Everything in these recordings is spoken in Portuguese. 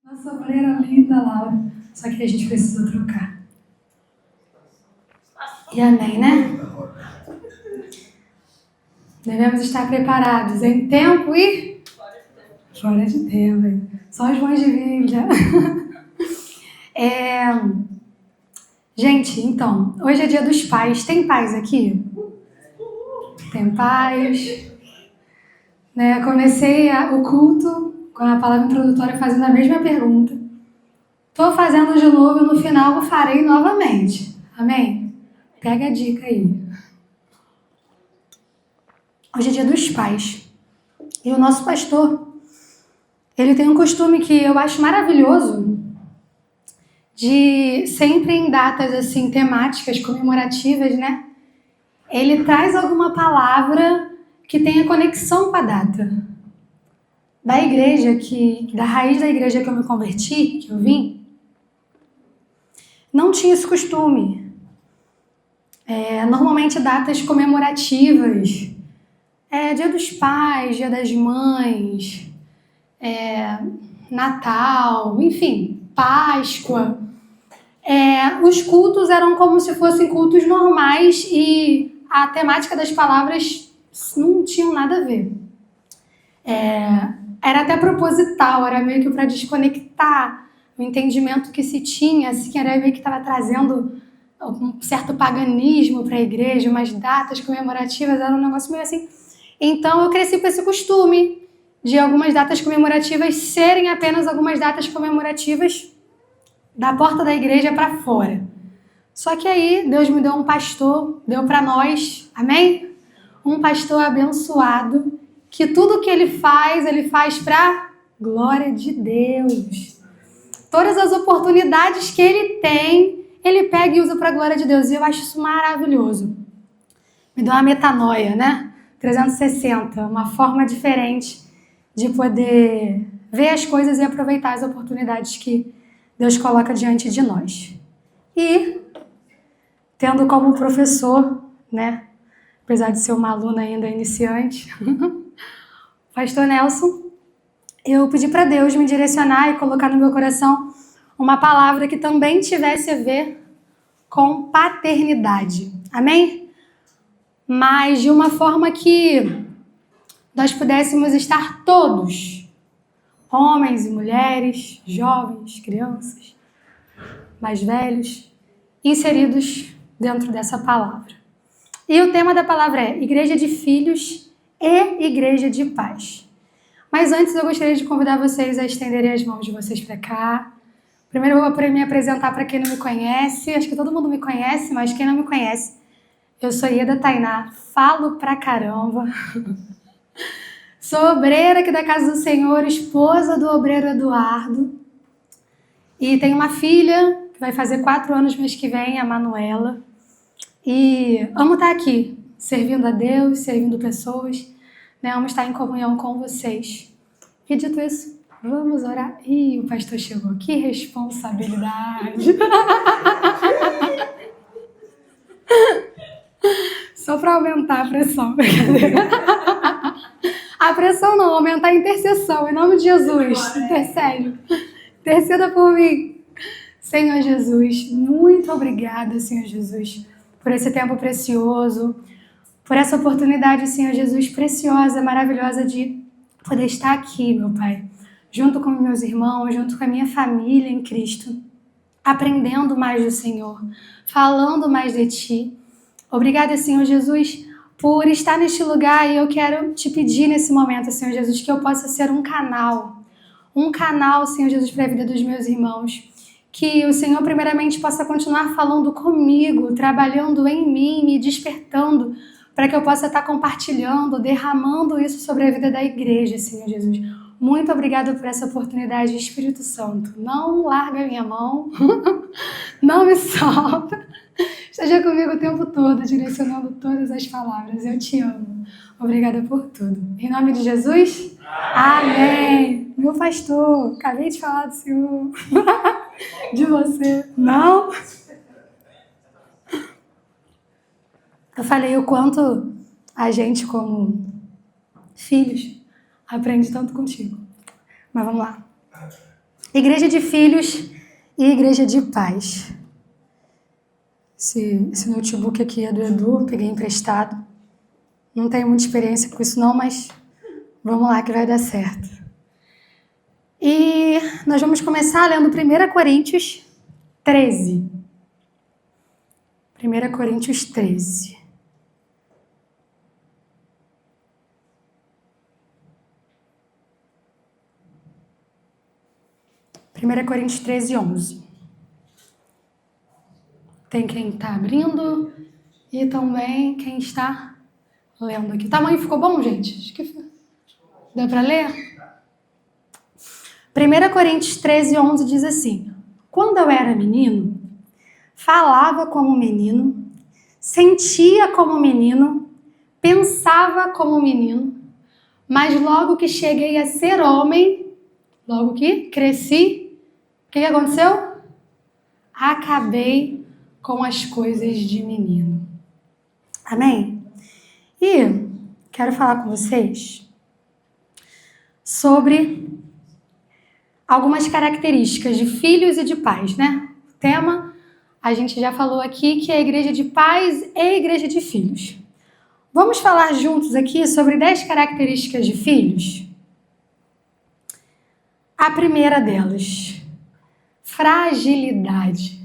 Nossa banheira linda, Laura. Só que a gente precisa trocar. E amém, né? Devemos estar preparados em tempo e fora de tempo. Só os bons de Bíblia. Gente, então, hoje é dia dos pais. Tem pais aqui? Tem pais. Né? Comecei o culto com a palavra introdutória fazendo a mesma pergunta. Estou fazendo de novo e no final farei novamente. Amém? Pega a dica aí. Hoje é dia dos pais. E o nosso pastor, ele tem um costume que eu acho maravilhoso, de sempre em datas assim temáticas, comemorativas, né? Ele traz alguma palavra que tenha conexão com a data. Da igreja, da raiz da igreja que eu me converti, que eu vim, não tinha esse costume. Normalmente datas comemorativas, Dia dos Pais, Dia das Mães, Natal, enfim, Páscoa. Os cultos eram como se fossem cultos normais e a temática das palavras não tinham nada a ver. Era até proposital, era meio que para desconectar o entendimento que se tinha, assim, era meio que estava trazendo um certo paganismo para a igreja, umas datas comemorativas, era um negócio meio assim. Então eu cresci com esse costume de algumas datas comemorativas serem apenas algumas datas comemorativas da porta da igreja para fora. Só que aí Deus me deu um pastor, deu para nós, amém? Um pastor abençoado, que tudo que ele faz para glória de Deus. Todas as oportunidades que ele tem, ele pega e usa para glória de Deus. E eu acho isso maravilhoso. Me deu uma metanoia, né? 360, uma forma diferente de poder ver as coisas e aproveitar as oportunidades que Deus coloca diante de nós. E, tendo como professor, né? Apesar de ser uma aluna ainda iniciante, Pastor Nelson, eu pedi para Deus me direcionar e colocar no meu coração uma palavra que também tivesse a ver com paternidade. Amém? Mas de uma forma que nós pudéssemos estar todos, homens e mulheres, jovens, crianças, mais velhos, inseridos dentro dessa palavra. E o tema da palavra é Igreja de Filhos e Igreja de Pais. Mas antes eu gostaria de convidar vocês a estenderem as mãos de vocês para cá. Primeiro eu vou me apresentar para quem não me conhece. Acho que todo mundo me conhece, mas quem não me conhece, eu sou Ieda Tainá, falo pra caramba. Sou obreira aqui da Casa do Senhor, esposa do obreiro Eduardo. E tenho uma filha que vai fazer 4 anos mês que vem, a Manuela. E amo estar aqui, servindo a Deus, servindo pessoas, né? Amo estar em comunhão com vocês. E dito isso, vamos orar. Ih, o pastor chegou. Que responsabilidade! Só para aumentar a pressão, brincadeira. A pressão não, aumentar a intercessão, em nome de Jesus. Intercede. Interceda por mim. Senhor Jesus, muito obrigada, Senhor Jesus, por esse tempo precioso, por essa oportunidade, Senhor Jesus, preciosa, maravilhosa de poder estar aqui, meu Pai, junto com meus irmãos, junto com a minha família em Cristo, aprendendo mais do Senhor, falando mais de Ti. Obrigada, Senhor Jesus, por estar neste lugar, e eu quero te pedir nesse momento, Senhor Jesus, que eu possa ser um canal, Senhor Jesus, para a vida dos meus irmãos. Que o Senhor primeiramente possa continuar falando comigo, trabalhando em mim, me despertando, para que eu possa estar compartilhando, derramando isso sobre a vida da igreja, Senhor Jesus. Muito obrigada por essa oportunidade, Espírito Santo. Não larga a minha mão, não me solta. Esteja comigo o tempo todo, direcionando todas as palavras. Eu te amo. Obrigada por tudo. Em nome de Jesus? Amém. Meu pastor, acabei de falar do Senhor. De você. Não? Eu falei o quanto a gente, como filhos, aprende tanto contigo. Mas vamos lá. Igreja de filhos e igreja de pais. Esse notebook aqui é do Edu, peguei emprestado. Não tenho muita experiência com isso não, mas vamos lá que vai dar certo. E nós vamos começar lendo 1 Coríntios 13. 1 Coríntios 13. Primeira Coríntios 13, 11. Tem quem está abrindo e também quem está lendo aqui. O tamanho ficou bom, gente? Acho que dá para ler? 1 Coríntios 13, 11 diz assim: quando eu era menino, falava como menino, sentia como menino, pensava como menino, mas logo que cheguei a ser homem, logo que cresci, o que aconteceu? Acabei com as coisas de menino. Amém? E quero falar com vocês sobre algumas características de filhos e de pais, né? O tema, a gente já falou aqui que é a igreja de pais e a igreja de filhos. Vamos falar juntos aqui sobre 10 características de filhos? A primeira delas, fragilidade.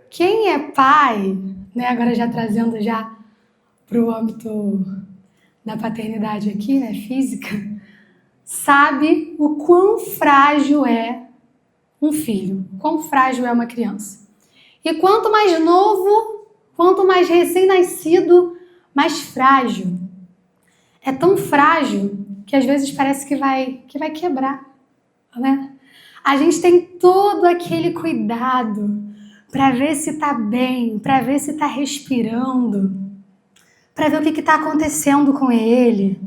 Quem é pai, né, agora já trazendo já para o âmbito da paternidade aqui, né, física, sabe o quão frágil é um filho, quão frágil é uma criança. E quanto mais novo, quanto mais recém-nascido, mais frágil. É tão frágil que às vezes parece que vai quebrar, né? A gente tem todo aquele cuidado para ver se está bem, para ver se está respirando, para ver o que está acontecendo com ele,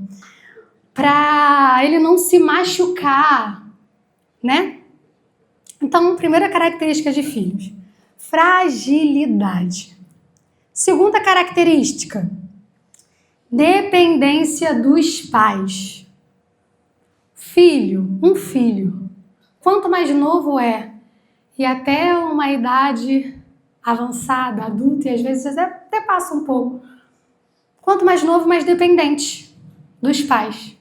para ele não se machucar, né? Então, primeira característica de filhos, fragilidade. Segunda característica, dependência dos pais. Um filho, quanto mais novo é, e até uma idade avançada, adulta, e às vezes até passa um pouco, quanto mais novo, mais dependente dos pais.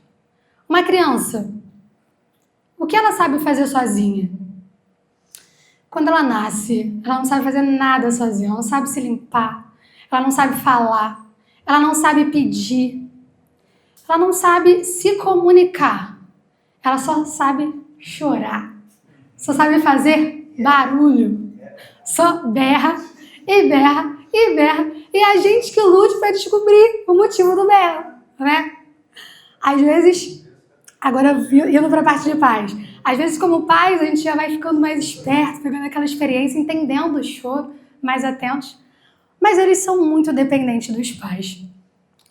Uma criança, o que ela sabe fazer sozinha? Quando ela nasce, ela não sabe fazer nada sozinha, ela não sabe se limpar, ela não sabe falar, ela não sabe pedir, ela não sabe se comunicar, ela só sabe chorar, só sabe fazer barulho, só berra e berra e berra, e a gente que lute para descobrir o motivo do berro, né? Às vezes, agora indo para a parte de pais, às vezes como pais a gente já vai ficando mais esperto, pegando aquela experiência, entendendo o choro, mais atentos, mas eles são muito dependentes dos pais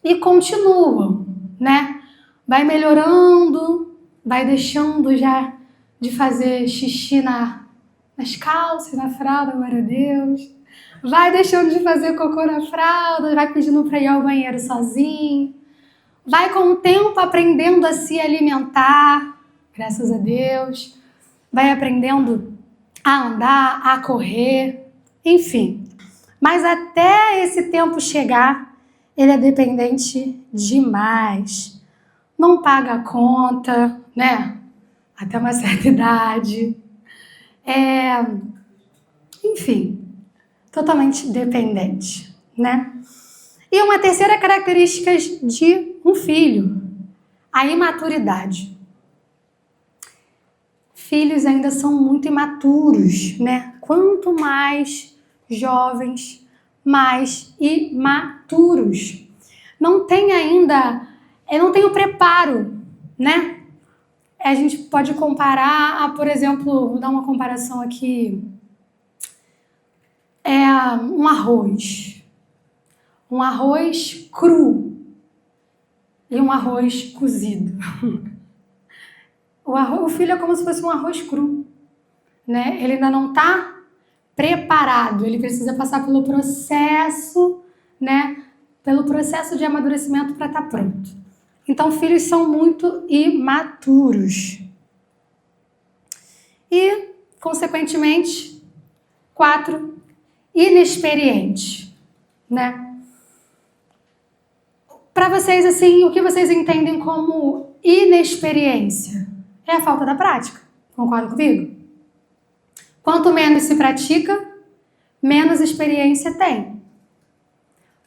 e continuam, né? Vai melhorando, vai deixando já de fazer xixi nas calças, na fralda, glória a Deus, vai deixando de fazer cocô na fralda, vai pedindo para ir ao banheiro sozinho, vai com o tempo aprendendo a se alimentar, graças a Deus, vai aprendendo a andar, a correr, enfim. Mas até esse tempo chegar, ele é dependente demais. Não paga a conta, né? Até uma certa idade. Enfim, totalmente dependente, né? E uma terceira característica de um filho, a imaturidade. Filhos ainda são muito imaturos, né? Quanto mais jovens, mais imaturos. Não tem ainda, não tem o preparo, né? A gente pode comparar a, por exemplo, vou dar uma comparação aqui, um arroz. Um arroz cru e um arroz cozido. O filho é como se fosse um arroz cru, né? Ele ainda não está preparado, ele precisa passar pelo processo, né? Pelo processo de amadurecimento para estar pronto. Então, filhos são muito imaturos. E, consequentemente, 4, inexperiente, né? Para vocês, assim, o que vocês entendem como inexperiência? É a falta da prática. Concorda comigo? Quanto menos se pratica, menos experiência tem.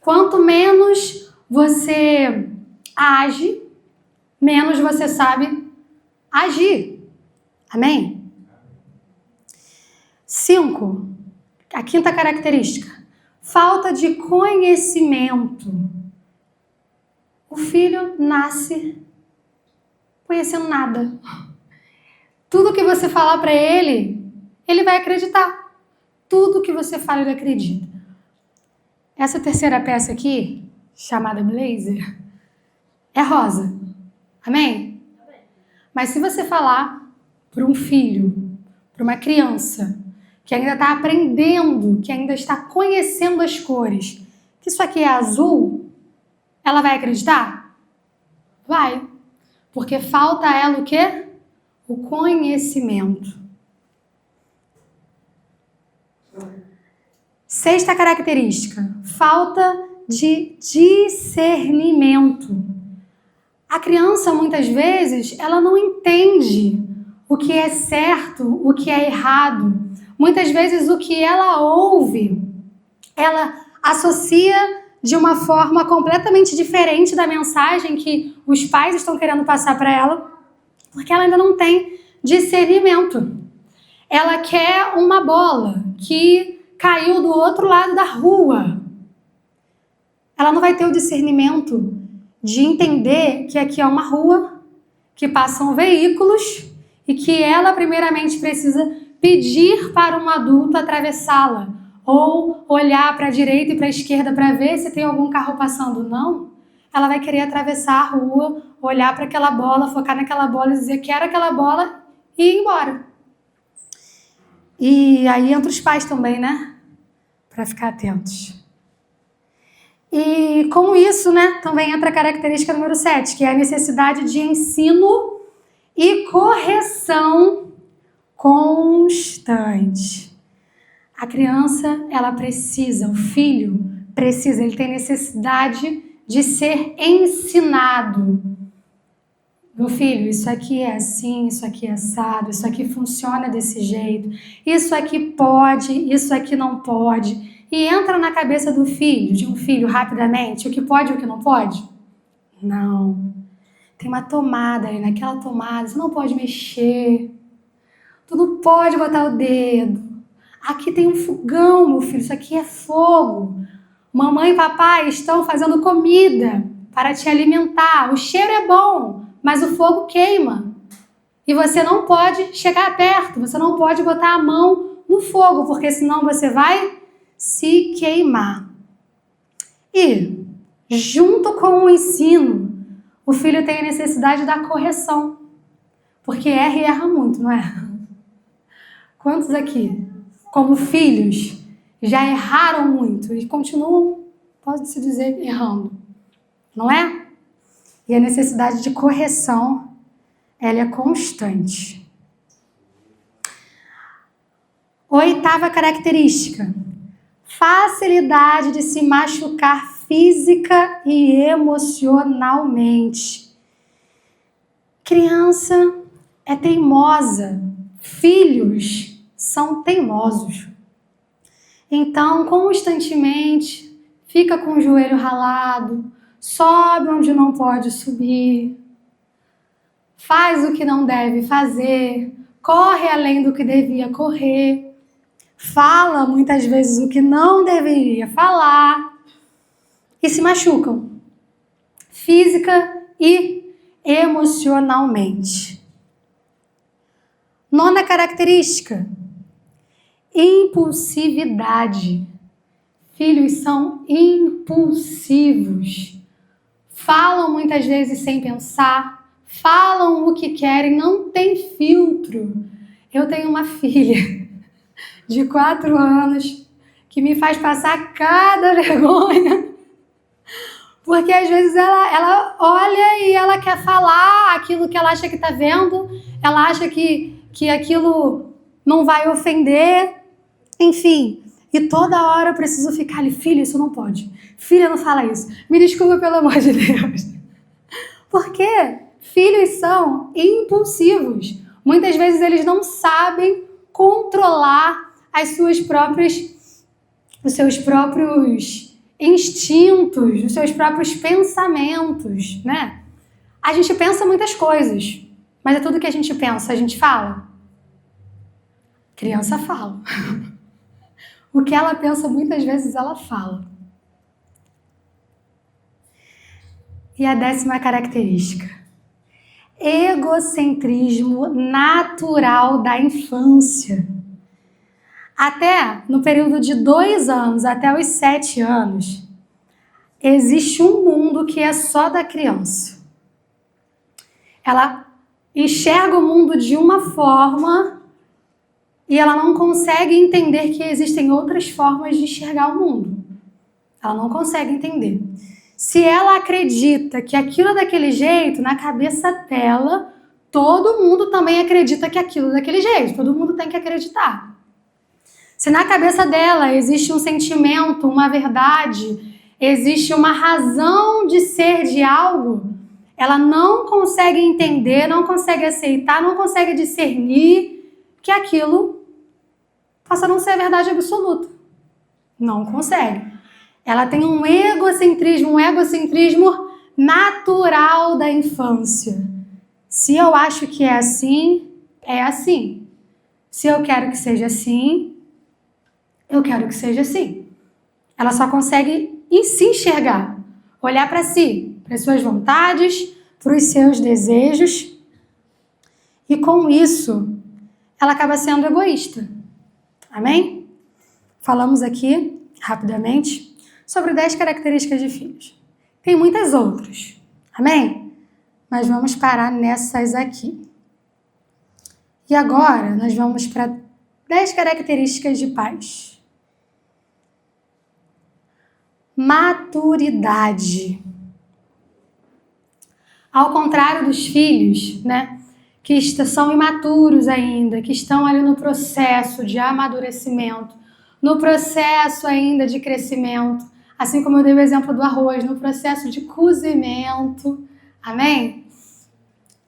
Quanto menos você age, menos você sabe agir. Amém? 5. A quinta característica. Falta de conhecimento. O filho nasce conhecendo nada. Tudo que você falar para ele, ele vai acreditar. Tudo que você fala, ele acredita. Essa terceira peça aqui, chamada Blazer, é rosa. Amém? Mas se você falar para um filho, para uma criança, que ainda está aprendendo, que ainda está conhecendo as cores, que isso aqui é azul, ela vai acreditar? Vai. Porque falta a ela o quê? O conhecimento. Sexta característica, falta de discernimento. A criança, muitas vezes, ela não entende o que é certo, o que é errado. Muitas vezes, o que ela ouve, ela associa de uma forma completamente diferente da mensagem que os pais estão querendo passar para ela, porque ela ainda não tem discernimento. Ela quer uma bola que caiu do outro lado da rua. Ela não vai ter o discernimento de entender que aqui é uma rua, que passam veículos e que ela primeiramente precisa pedir para um adulto atravessá-la ou olhar para a direita e para a esquerda para ver se tem algum carro passando. Não. Ela vai querer atravessar a rua, olhar para aquela bola, focar naquela bola e dizer quero aquela bola e ir embora. E aí entra os pais também, né? Para ficar atentos. E com isso, né, também entra a característica número 7, que é a necessidade de ensino e correção constante. A criança, ela precisa, o filho precisa, ele tem necessidade de ser ensinado. Meu filho, isso aqui é assim, isso aqui é assado, isso aqui funciona desse jeito, isso aqui pode, isso aqui não pode. E entra na cabeça do filho, de um filho, rapidamente, o que pode e o que não pode? Não. Tem uma tomada ali, naquela tomada, você não pode mexer. Tu não pode botar o dedo. Aqui tem um fogão, meu filho, isso aqui é fogo. Mamãe e papai estão fazendo comida para te alimentar. O cheiro é bom, mas o fogo queima. E você não pode chegar perto, você não pode botar a mão no fogo, porque senão você vai se queimar. E, junto com o ensino, o filho tem a necessidade da correção. Porque erra e erra muito, não é? Quantos aqui, como filhos, já erraram muito e continuam, pode-se dizer, errando? Não é? E a necessidade de correção, ela é constante. 8ª característica. Facilidade de se machucar física e emocionalmente. Criança é teimosa. Filhos são teimosos. Então, constantemente, fica com o joelho ralado, sobe onde não pode subir, faz o que não deve fazer, corre além do que devia correr, fala muitas vezes o que não deveria falar e se machucam, física e emocionalmente. 9ª característica, impulsividade. Filhos são impulsivos, falam muitas vezes sem pensar, falam o que querem, não tem filtro. Eu tenho uma filha de 4 anos que me faz passar cada vergonha, porque às vezes ela olha e ela quer falar aquilo que ela acha que está vendo, ela acha que aquilo não vai ofender, enfim. E toda hora eu preciso ficar ali, filha, isso não pode. Filha, não fala isso. Me desculpa, pelo amor de Deus. Porque filhos são impulsivos. Muitas vezes eles não sabem controlar os seus próprios instintos, os seus próprios pensamentos, né? A gente pensa muitas coisas, mas é tudo que a gente pensa, a gente fala? Criança fala. O que ela pensa, muitas vezes ela fala. E a 10ª característica: egocentrismo natural da infância. Até no período de 2 anos até os 7 anos, existe um mundo que é só da criança. Ela enxerga o mundo de uma forma e ela não consegue entender que existem outras formas de enxergar o mundo. Ela não consegue entender. Se ela acredita que aquilo é daquele jeito, na cabeça dela, todo mundo também acredita que aquilo é daquele jeito. Todo mundo tem que acreditar. Se na cabeça dela existe um sentimento, uma verdade, existe uma razão de ser de algo, ela não consegue entender, não consegue aceitar, não consegue discernir que aquilo possa não ser verdade absoluta. Não consegue. Ela tem um egocentrismo natural da infância. Se eu acho que é assim, é assim. Se eu quero que seja assim, eu quero que seja assim. Ela só consegue se enxergar, olhar para si, para as suas vontades, para os seus desejos. E com isso, ela acaba sendo egoísta. Amém? Falamos aqui, rapidamente, sobre 10 características de filhos. Tem muitas outras. Amém? Mas vamos parar nessas aqui. E agora, nós vamos para 10 características de pais. Maturidade. Ao contrário dos filhos, né, que são imaturos ainda, que estão ali no processo de amadurecimento, no processo ainda de crescimento, assim como eu dei o exemplo do arroz, no processo de cozimento, amém?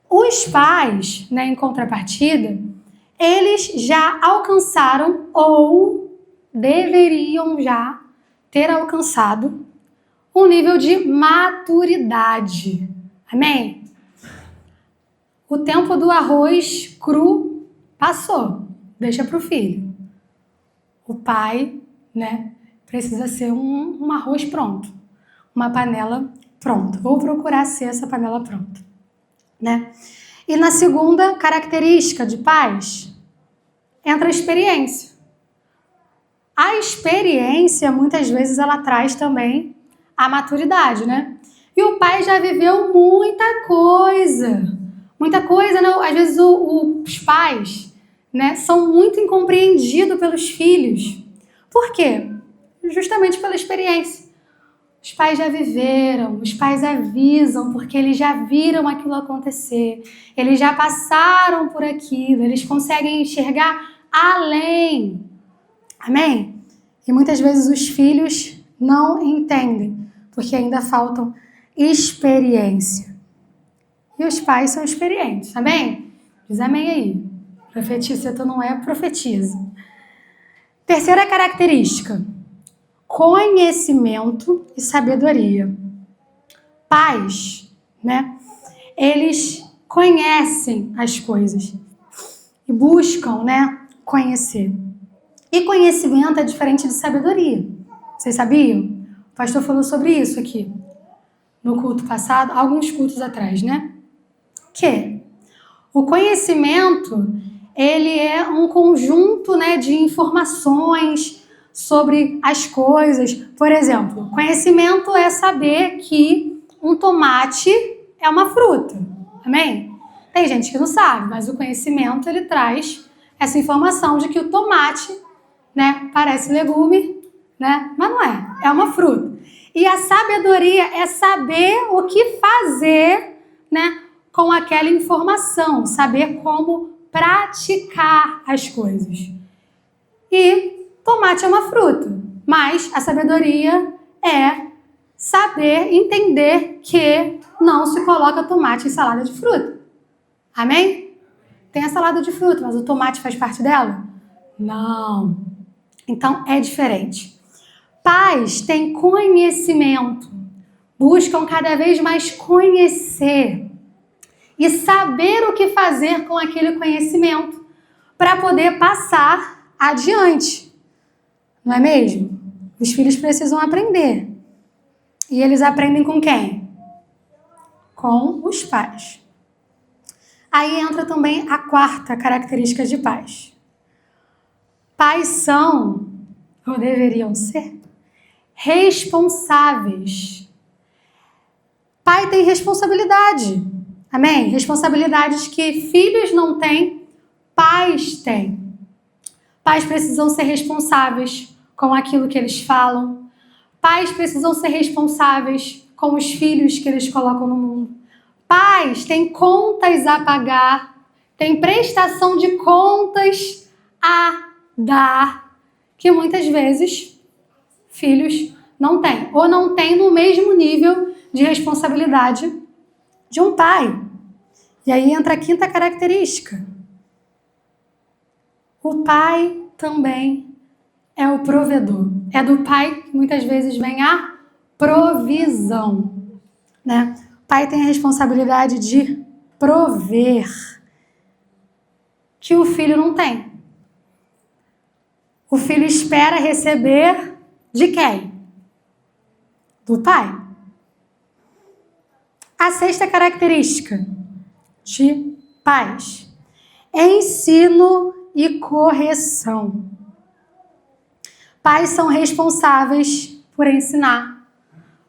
Os pais, né, em contrapartida, eles já alcançaram ou deveriam já ter alcançado um nível de maturidade. Amém? O tempo do arroz cru passou. Deixa para o filho. O pai, né, precisa ser um arroz pronto. Uma panela pronta. Vou procurar ser essa panela pronta. Né? E na segunda característica de pais, entra a experiência. A experiência, muitas vezes, ela traz também a maturidade, né? E o pai já viveu muita coisa. Muita coisa, né? Às vezes os pais, né, são muito incompreendidos pelos filhos. Por quê? Justamente pela experiência. Os pais já viveram, os pais avisam, porque eles já viram aquilo acontecer. Eles já passaram por aquilo, eles conseguem enxergar além. Amém? E muitas vezes os filhos não entendem, porque ainda faltam experiência. E os pais são experientes, amém? Diz amém aí. Profetiza, se tu não é, profetiza. Terceira característica: conhecimento e sabedoria. Pais, né? Eles conhecem as coisas e buscam, né, conhecer. E conhecimento é diferente de sabedoria. Vocês sabiam? O pastor falou sobre isso aqui no culto passado, alguns cultos atrás, né? Que o conhecimento, ele é um conjunto, né, de informações sobre as coisas. Por exemplo, conhecimento é saber que um tomate é uma fruta. Amém? Tem gente que não sabe, mas o conhecimento, ele traz essa informação de que o tomate, né, parece legume, né, mas não é, é uma fruta. E a sabedoria é saber o que fazer, né, com aquela informação, saber como praticar as coisas. E tomate é uma fruta, mas a sabedoria é saber, entender que não se coloca tomate em salada de fruta. Amém? Tem a salada de fruta, mas o tomate faz parte dela? Não. Então é diferente. Pais têm conhecimento, buscam cada vez mais conhecer e saber o que fazer com aquele conhecimento para poder passar adiante. Não é mesmo? Os filhos precisam aprender. E eles aprendem com quem? Com os pais. Aí entra também a quarta característica de pais. Pais são, ou deveriam ser, responsáveis. Pai tem responsabilidade. Amém? Responsabilidades que filhos não têm, pais têm. Pais precisam ser responsáveis com aquilo que eles falam. Pais precisam ser responsáveis com os filhos que eles colocam no mundo. Pais têm contas a pagar, têm prestação de contas a dar, que muitas vezes filhos não têm, ou não têm no mesmo nível de responsabilidade de um pai. E aí entra a quinta característica. O pai também é o provedor. É do pai que muitas vezes vem a provisão, né? O pai tem a responsabilidade de prover, que o filho não tem. O filho espera receber de quem? Do pai. A sexta característica de pais é ensino e correção. Pais são responsáveis por ensinar.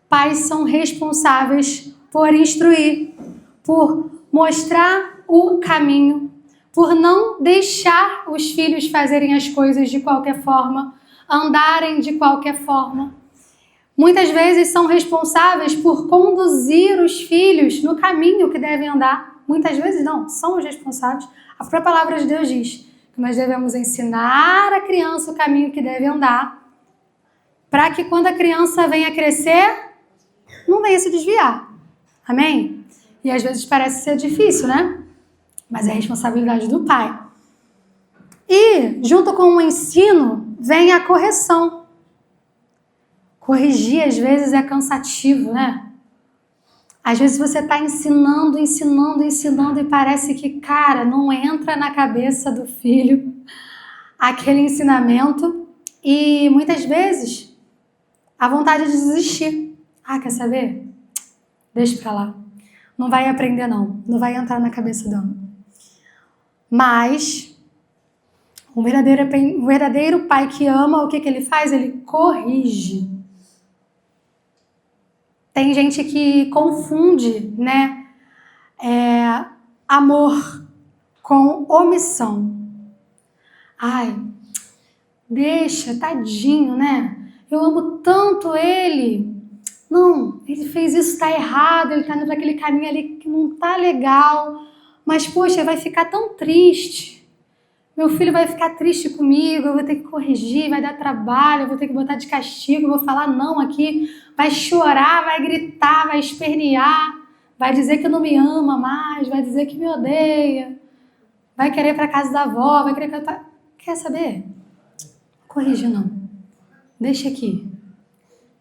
Pais são responsáveis por instruir, por mostrar o caminho, por não deixar os filhos fazerem as coisas de qualquer forma, andarem de qualquer forma. Muitas vezes são responsáveis por conduzir os filhos no caminho que devem andar. Muitas vezes não, são os responsáveis. A própria palavra de Deus diz que nós devemos ensinar a criança o caminho que deve andar, para que quando a criança venha crescer, não venha se desviar. Amém? E às vezes parece ser difícil, né? Mas é a responsabilidade do pai. E, junto com o ensino, vem a correção. Corrigir, às vezes, é cansativo, né? Às vezes você está ensinando e parece que, cara, não entra na cabeça do filho aquele ensinamento e, muitas vezes, a vontade de desistir. Ah, quer saber? Deixa pra lá. Não vai aprender, não. Não vai entrar na cabeça dela. Mas um verdadeiro pai que ama, o que ele faz? Ele corrige. Tem gente que confunde, né, amor com omissão. Ai, deixa, tadinho, né? Eu amo tanto ele. Não, ele fez isso, tá errado, ele tá indo pra aquele caminho ali que não tá legal. Mas, poxa, vai ficar tão triste. Meu filho vai ficar triste comigo, eu vou ter que corrigir, vai dar trabalho, eu vou ter que botar de castigo, eu vou falar não aqui, vai chorar, vai gritar, vai espernear, vai dizer que não me ama mais, vai dizer que me odeia, vai querer ir pra casa da avó, vai querer... Quer saber? Corrige não. Deixa aqui.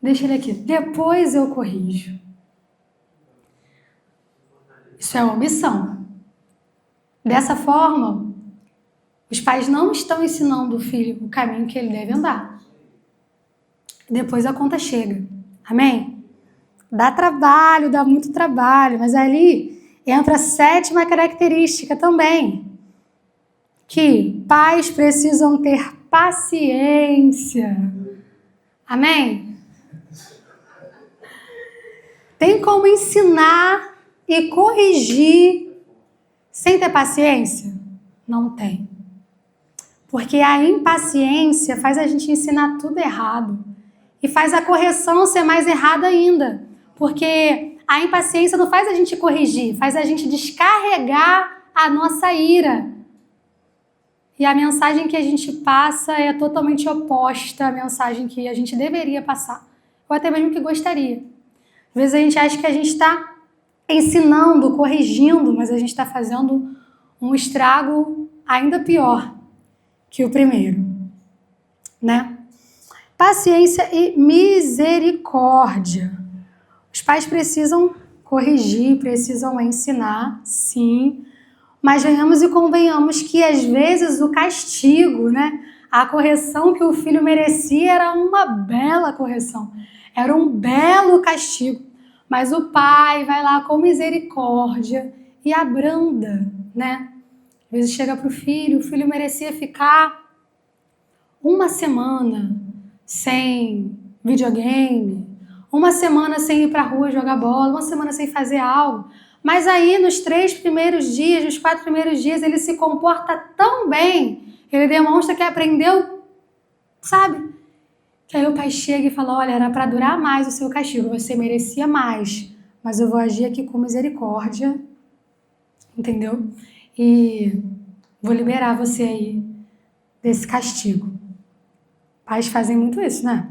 Deixa ele aqui. Depois eu corrijo. Isso é omissão. Dessa forma, os pais não estão ensinando o filho o caminho que ele deve andar. Depois a conta chega. Amém? Dá trabalho, dá muito trabalho, mas ali entra a sétima característica também, que pais precisam ter paciência. Amém? Tem como ensinar e corrigir sem ter paciência? Não tem. Porque a impaciência faz a gente ensinar tudo errado. E faz a correção ser mais errada ainda. Porque a impaciência não faz a gente corrigir, faz a gente descarregar a nossa ira. e a mensagem que a gente passa é totalmente oposta à mensagem que a gente deveria passar, ou até mesmo que gostaria. Às vezes a gente acha que a gente está ensinando, corrigindo, mas a gente está fazendo um estrago ainda pior que o primeiro, né? Paciência e misericórdia. Os pais precisam corrigir, precisam ensinar, sim, mas venhamos e convenhamos que às vezes o castigo, né, a correção que o filho merecia era uma bela correção, era um belo castigo, mas o pai vai lá com misericórdia e abranda, né? Às vezes chega para o filho merecia ficar uma semana sem videogame, uma semana sem ir para a rua jogar bola, uma semana sem fazer algo. Mas aí, nos 3 primeiros dias, nos 4 primeiros dias, ele se comporta tão bem, ele demonstra que aprendeu, sabe? Que aí o pai chega e fala, olha, era para durar mais o seu castigo, você merecia mais, mas eu vou agir aqui com misericórdia, entendeu? E vou liberar você aí desse castigo. Pais fazem muito isso, né?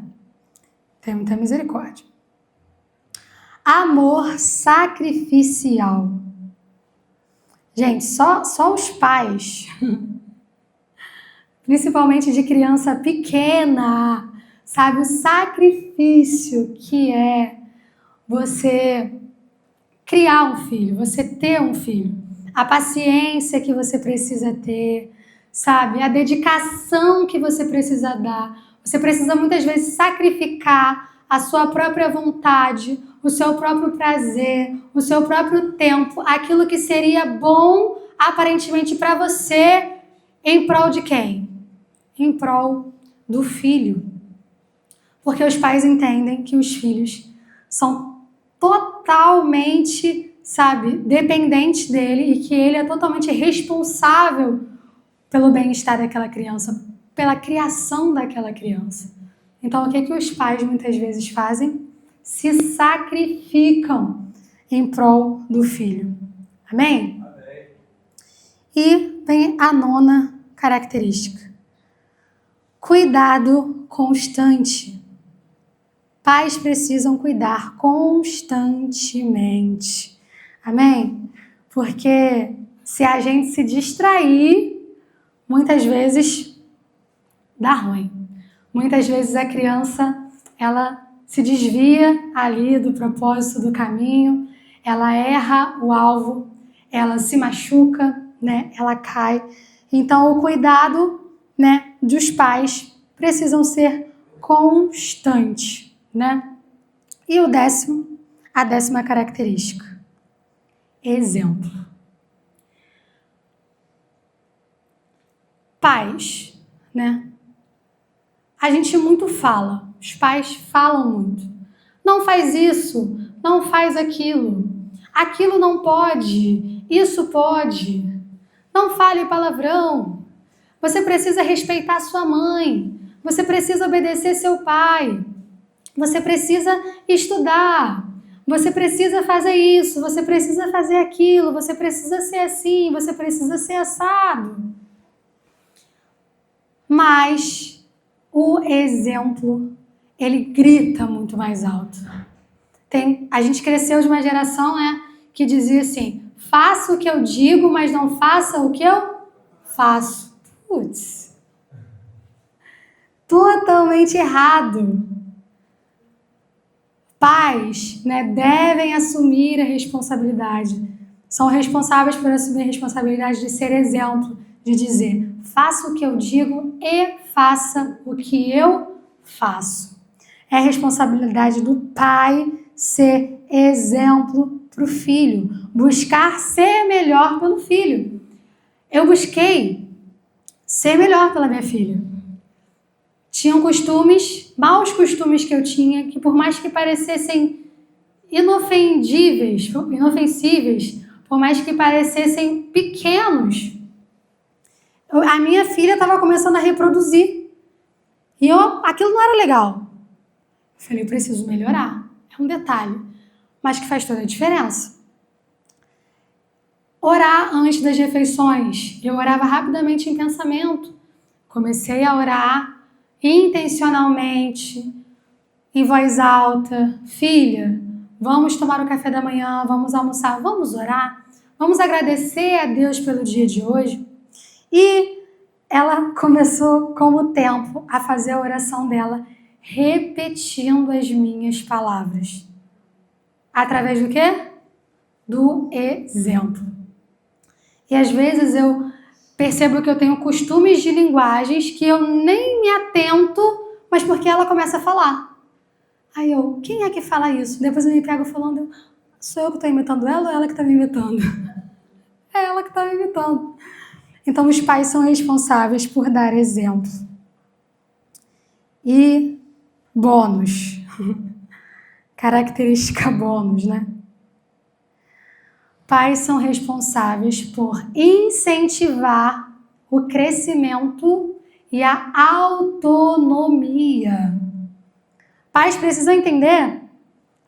Tem muita misericórdia. Amor sacrificial. Gente, só os pais, principalmente de criança pequena, sabe o sacrifício que é você criar um filho, você ter um filho. A paciência que você precisa ter, sabe? A dedicação que você precisa dar. Você precisa muitas vezes sacrificar a sua própria vontade, o seu próprio prazer, o seu próprio tempo, aquilo que seria bom aparentemente para você, em prol de quem? Em prol do filho. Porque os pais entendem que os filhos são totalmente, sabe, dependentes dele e que ele é totalmente responsável pelo bem-estar daquela criança, pela criação daquela criança. Então, o que os pais muitas vezes fazem? Se sacrificam em prol do filho. Amém? Amém. E vem a 9ª característica. Cuidado constante. Pais precisam cuidar constantemente. Amém? Porque se a gente se distrair, muitas vezes dá ruim. Muitas vezes a criança, ela se desvia ali do propósito do caminho, ela erra o alvo, ela se machuca, né? Ela cai. Então o cuidado, né, dos pais precisam ser constante, né? E a 10ª característica. Exemplo. Pais, né? A gente muito fala, os pais falam muito. Não faz isso, não faz aquilo. Aquilo não pode, isso pode. Não fale palavrão. Você precisa respeitar sua mãe. Você precisa obedecer seu pai. Você precisa estudar. Você precisa fazer isso, você precisa fazer aquilo, você precisa ser assim, você precisa ser assado. Mas o exemplo, ele grita muito mais alto. A gente cresceu de uma geração, né, que dizia assim, faça o que eu digo, mas não faça o que eu faço. Putz. Totalmente errado. Pais, né, devem assumir a responsabilidade. São responsáveis por assumir a responsabilidade de ser exemplo, de dizer, faça o que eu digo e faça o que eu faço. É responsabilidade do pai ser exemplo para o filho, buscar ser melhor pelo filho. Eu busquei ser melhor pela minha filha. Tinham costumes, maus costumes que eu tinha, que por mais que parecessem inofensíveis, por mais que parecessem pequenos, a minha filha estava começando a reproduzir. E aquilo não era legal. Eu falei, eu preciso melhorar. É um detalhe, mas que faz toda a diferença. Orar antes das refeições. Eu orava rapidamente em pensamento. Comecei a orar intencionalmente, em voz alta. Filha, vamos tomar o café da manhã, vamos almoçar, vamos orar, vamos agradecer a Deus pelo dia de hoje. E ela começou, com o tempo, a fazer a oração dela, repetindo as minhas palavras. Através do quê? Do exemplo. E às vezes eu percebo que eu tenho costumes de linguagens que eu nem me atento, mas porque ela começa a falar. Aí eu, quem é que fala isso? Depois eu me pego falando, sou eu que estou imitando ela ou ela que está me imitando? É ela que está me imitando. Então os pais são responsáveis por dar exemplo. E bônus. Característica bônus, né? Pais são responsáveis por incentivar o crescimento e a autonomia. Pais precisam entender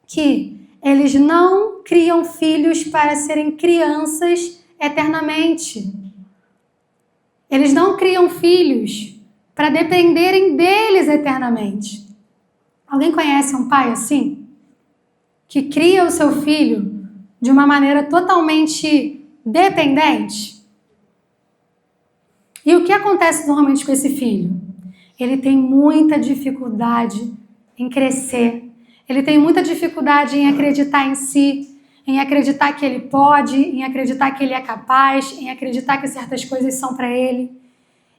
que eles não criam filhos para serem crianças eternamente. Eles não criam filhos para dependerem deles eternamente. Alguém conhece um pai assim? Que cria o seu filho de uma maneira totalmente dependente? E o que acontece normalmente com esse filho? Ele tem muita dificuldade em crescer. Ele tem muita dificuldade em acreditar em si, em acreditar que ele pode, em acreditar que ele é capaz, em acreditar que certas coisas são para ele,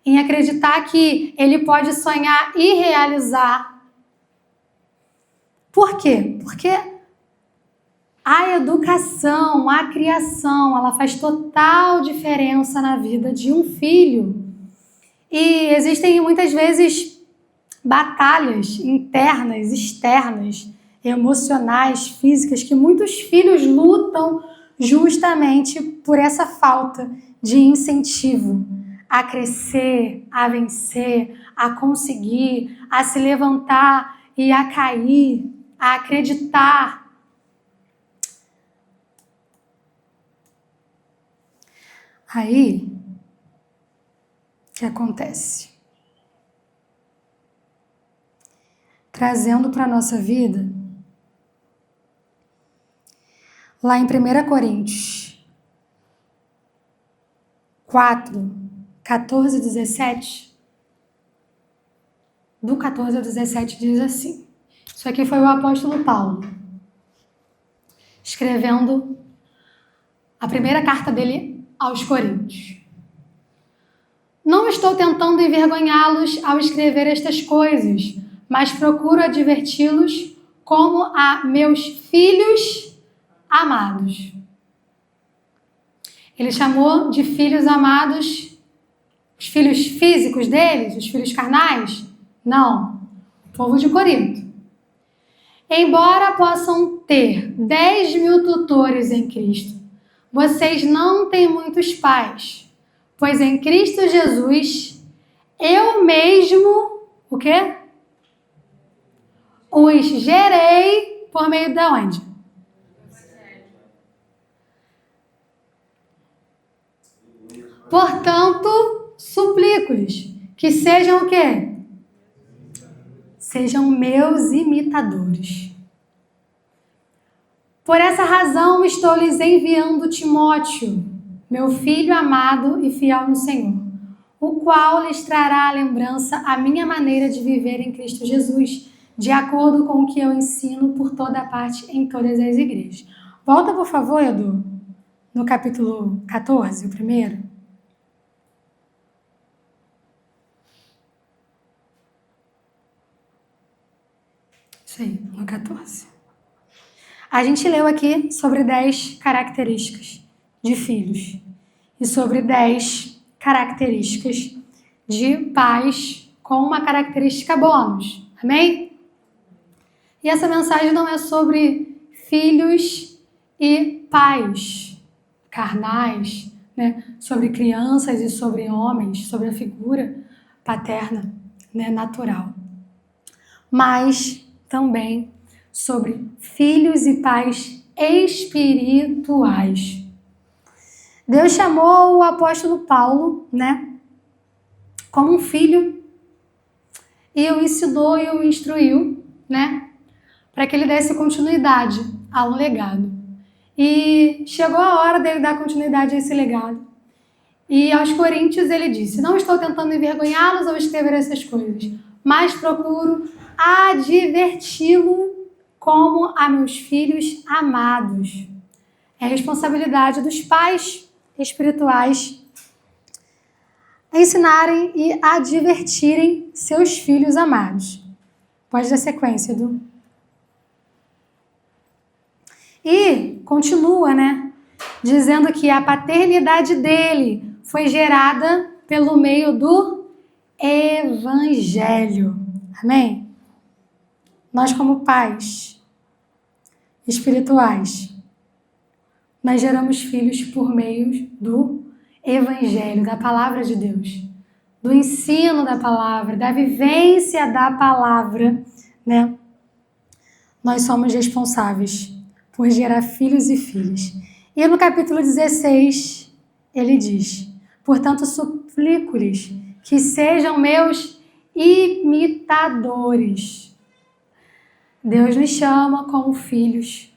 em acreditar que ele pode sonhar e realizar. Por quê? Porque a educação, a criação, ela faz total diferença na vida de um filho. E existem muitas vezes batalhas internas, externas, emocionais, físicas, que muitos filhos lutam justamente por essa falta de incentivo a crescer, a vencer, a conseguir, a se levantar e a cair, a acreditar. Aí, o que acontece? Trazendo para a nossa vida, lá em 1 Coríntios 4, 14 e 17, do 14 ao 17 diz assim, isso aqui foi o apóstolo Paulo, escrevendo a primeira carta dele aos Coríntios. Não estou tentando envergonhá-los ao escrever estas coisas, mas procuro adverti-los como a meus filhos amados. Ele chamou de filhos amados os filhos físicos deles, os filhos carnais? Não, o povo de Corinto. Embora possam ter 10.000 tutores em Cristo, vocês não têm muitos pais, pois em Cristo Jesus, eu mesmo, o quê? Os gerei por meio de onde? Portanto, suplico-lhes que sejam o quê? Sejam meus imitadores. Por essa razão estou lhes enviando Timóteo, meu filho amado e fiel no Senhor, o qual lhes trará à lembrança a minha maneira de viver em Cristo Jesus, de acordo com o que eu ensino por toda parte em todas as igrejas. Volta, por favor, Edu, no capítulo 14, o primeiro. Isso aí, no 14. A gente leu aqui sobre 10 características de filhos e sobre 10 características de pais com uma característica bônus. Amém? E essa mensagem não é sobre filhos e pais carnais, né? Sobre crianças e sobre homens, sobre a figura paterna, né? Natural. Mas também sobre filhos e pais espirituais. Deus chamou o apóstolo Paulo, né, como um filho, e o ensinou e o instruiu, né, para que ele desse continuidade ao legado. E chegou a hora dele dar continuidade a esse legado. E aos Coríntios ele disse: não estou tentando envergonhá-los ao escrever essas coisas, mas procuro adverti-lo como a meus filhos amados. É responsabilidade dos pais espirituais ensinarem e advertirem seus filhos amados. Pode dar sequência, Edu. E continua, né? Dizendo que a paternidade dele foi gerada pelo meio do Evangelho. Amém? Nós, como pais espirituais, nós geramos filhos por meio do Evangelho, da Palavra de Deus, do ensino da Palavra, da vivência da Palavra, né? Nós somos responsáveis por gerar filhos e filhas. E no capítulo 16, ele diz: portanto, suplico-lhes que sejam meus imitadores. Deus nos chama como filhos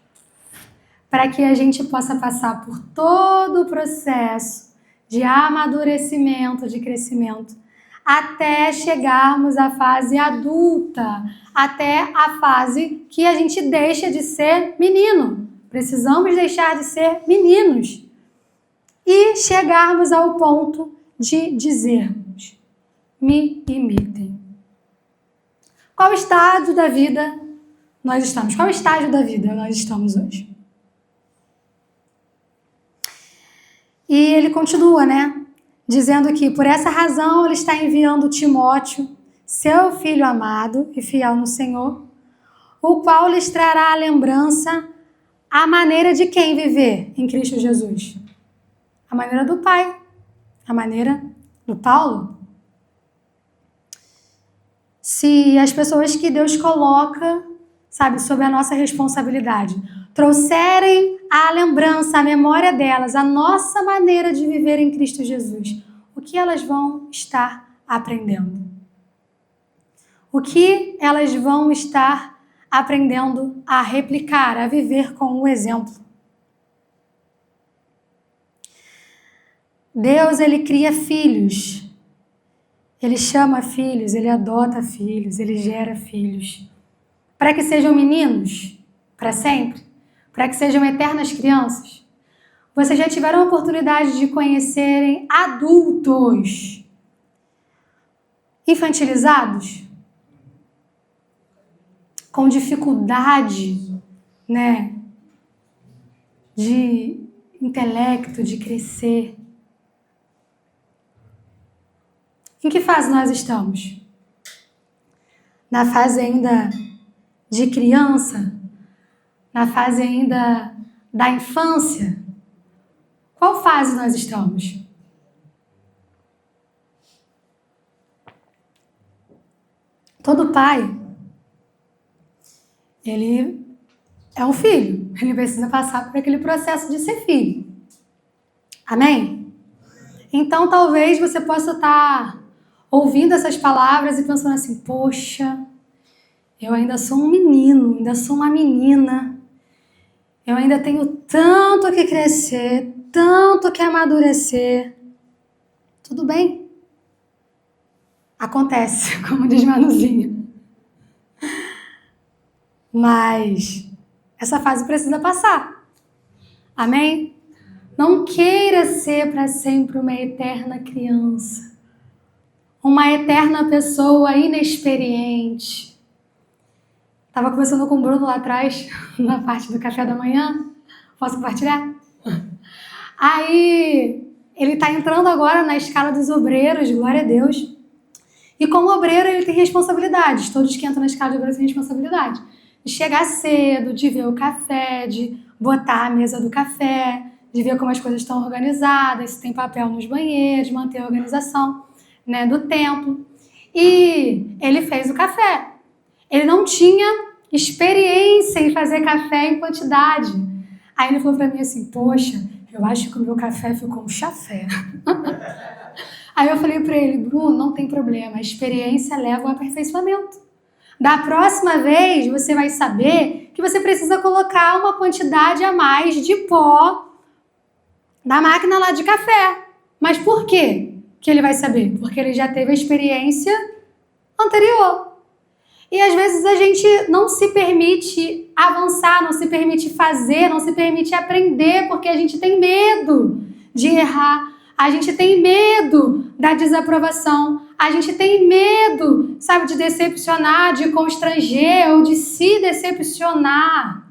para que a gente possa passar por todo o processo de amadurecimento, de crescimento, até chegarmos à fase adulta, até a fase que a gente deixa de ser menino. Precisamos deixar de ser meninos e chegarmos ao ponto de dizermos: me imitem. Qual estágio da vida nós estamos? Qual estágio da vida nós estamos hoje? E ele continua, né? Dizendo que por essa razão ele está enviando Timóteo, seu filho amado e fiel no Senhor, o qual lhes trará a lembrança a maneira de quem viver em Cristo Jesus? A maneira do Pai, a maneira do Paulo. Se as pessoas que Deus coloca, sabe, sob a nossa responsabilidade, trouxerem a lembrança, a memória delas, a nossa maneira de viver em Cristo Jesus, o que elas vão estar aprendendo? O que elas vão estar aprendendo a replicar, a viver com o exemplo? Deus, ele cria filhos, ele chama filhos, ele adota filhos, ele gera filhos, para que sejam meninos para sempre, para que sejam eternas crianças. Vocês já tiveram a oportunidade de conhecerem adultos infantilizados? Com dificuldade, né, de intelecto, de crescer. Em que fase nós estamos? Na fase ainda de criança? Na fase ainda da infância? Qual fase nós estamos? Todo pai, ele é um filho. Ele precisa passar por aquele processo de ser filho. Amém? Então, talvez você possa estar ouvindo essas palavras e pensando assim: poxa, eu ainda sou um menino, ainda sou uma menina. Eu ainda tenho tanto que crescer, tanto que amadurecer. Tudo bem. Acontece, como diz Manuzinho. Mas essa fase precisa passar. Amém? Não queira ser para sempre uma eterna criança. Uma eterna pessoa inexperiente. Estava conversando com o Bruno lá atrás, na parte do café da manhã. Posso compartilhar? Aí, ele está entrando agora na escala dos obreiros, glória a Deus. E como obreiro, ele tem responsabilidades. Todos que entram na escala de obreiro têm responsabilidade. De chegar cedo, de ver o café, de botar a mesa do café, de ver como as coisas estão organizadas, se tem papel nos banheiros, manter a organização, né, do templo. E ele fez o café. Ele não tinha experiência em fazer café em quantidade. Aí ele falou para mim assim: poxa, eu acho que o meu café ficou um chafé. Aí eu falei para ele, Bruno, não tem problema, a experiência leva ao aperfeiçoamento. Da próxima vez, você vai saber que você precisa colocar uma quantidade a mais de pó na máquina lá de café. Mas por quê que ele vai saber? Porque ele já teve a experiência anterior. E às vezes a gente não se permite avançar, não se permite fazer, não se permite aprender, porque a gente tem medo de errar, a gente tem medo da desaprovação, a gente tem medo, sabe, de decepcionar, de constranger ou de se decepcionar.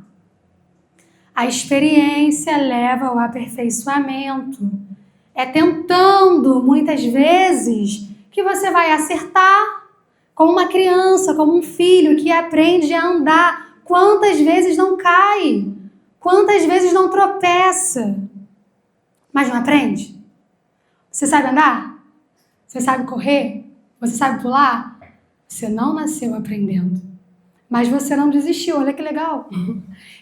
A experiência leva ao aperfeiçoamento. É tentando, muitas vezes, que você vai acertar. Como uma criança, como um filho que aprende a andar. Quantas vezes não cai? Quantas vezes não tropeça? Mas não aprende? Você sabe andar? Você sabe correr? Você sabe pular? Você não nasceu aprendendo. Mas você não desistiu, olha que legal.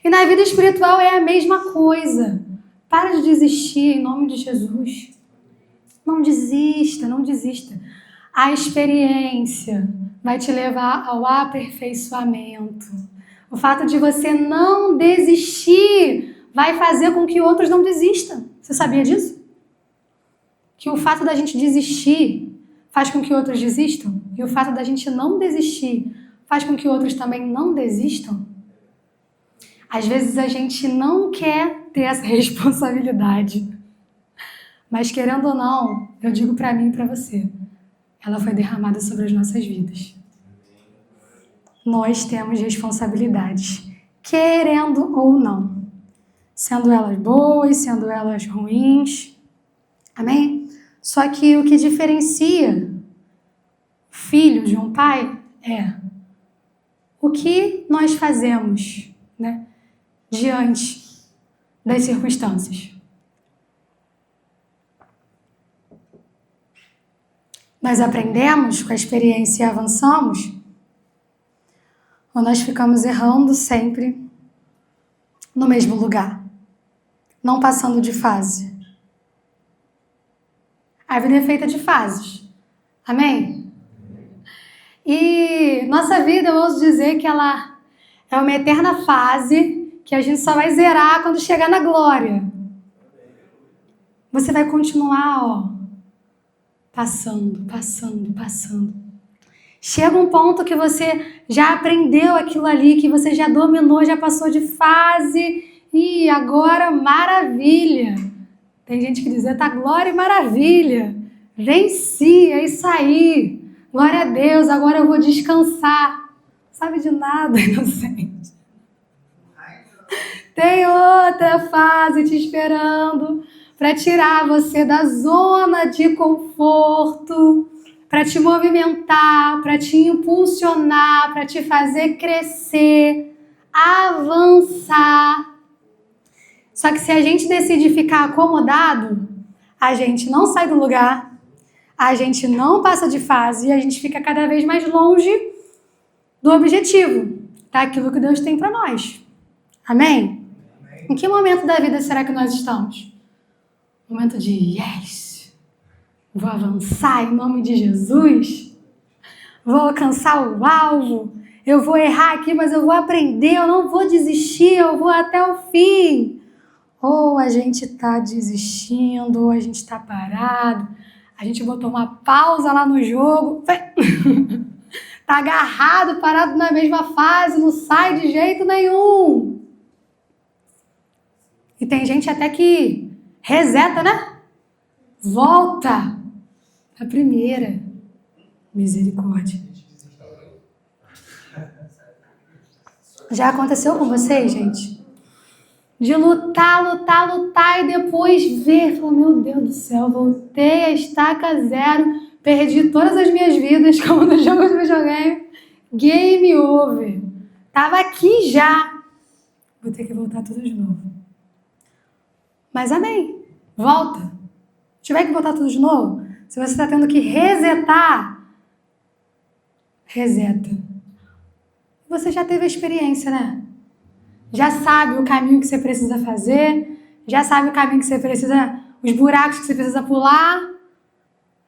E na vida espiritual é a mesma coisa. Para de desistir em nome de Jesus. Não desista, não desista. A experiência vai te levar ao aperfeiçoamento. O fato de você não desistir vai fazer com que outros não desistam. Você sabia disso? Que o fato da gente desistir faz com que outros desistam? E o fato da gente não desistir faz com que outros também não desistam? Às vezes a gente não quer ter essa responsabilidade. Mas querendo ou não, eu digo para mim e para você, ela foi derramada sobre as nossas vidas. Nós temos responsabilidades, querendo ou não. Sendo elas boas, sendo elas ruins. Amém? Só que o que diferencia o filho de um pai é o que nós fazemos, né, diante das circunstâncias. Nós aprendemos com a experiência e avançamos, ou nós ficamos errando sempre no mesmo lugar, não passando de fase. A vida é feita de fases. Amém? E nossa vida, eu ouso dizer que ela é uma eterna fase que a gente só vai zerar quando chegar na glória. Você vai continuar, passando. Chega um ponto que você já aprendeu aquilo ali, que você já dominou, já passou de fase e agora maravilha. Tem gente que diz, tá glória e maravilha. Venci, é isso aí. Glória a Deus, agora eu vou descansar. Sabe de nada, inocente. Tem outra fase te esperando para tirar você da zona de conforto, para te movimentar, para te impulsionar, para te fazer crescer, avançar. Só que se a gente decide ficar acomodado, a gente não sai do lugar, a gente não passa de fase e a gente fica cada vez mais longe do objetivo, daquilo que Deus tem para nós. Amém? Em que momento da vida será que nós estamos? Momento de yes, vou avançar em nome de Jesus, vou alcançar o alvo, eu vou errar aqui, mas eu vou aprender, eu não vou desistir, eu vou até o fim. Ou a gente está desistindo, ou a gente está parado, a gente botou uma pausa lá no jogo, tá agarrado, parado na mesma fase, não sai de jeito nenhum. E tem gente até que reseta, né? Volta a primeira. Misericórdia. Já aconteceu com vocês, gente? De lutar e depois ver, falar, meu Deus do céu, voltei a estaca zero, perdi todas as minhas vidas, como no jogo de videogame, game over. Tava aqui já. Vou ter que voltar tudo de novo. Mas amém, volta. Se tiver que voltar tudo de novo, se você está tendo que resetar, reseta. Você já teve a experiência, né? Já sabe o caminho que você precisa fazer, Já sabe o caminho que você precisa, os buracos que você precisa pular,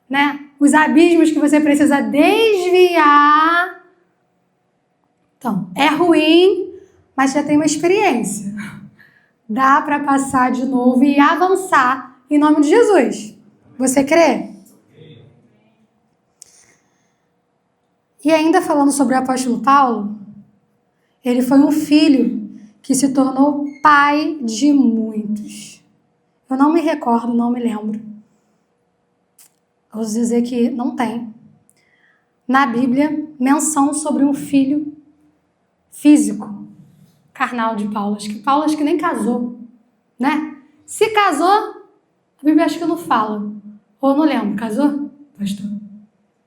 né? Os abismos que você precisa desviar. Então, é ruim, mas já tem uma experiência. Dá para passar de novo e avançar em nome de Jesus. Você crê? E ainda falando sobre o apóstolo Paulo, ele foi um filho que se tornou pai de muitos. Eu não me recordo, não me lembro. Vou dizer que não tem na Bíblia menção sobre um filho físico, carnal de Paulo. Paulo acho que nem casou, né? Se casou, a Bíblia acho que não fala. Ou não lembro, casou, pastor?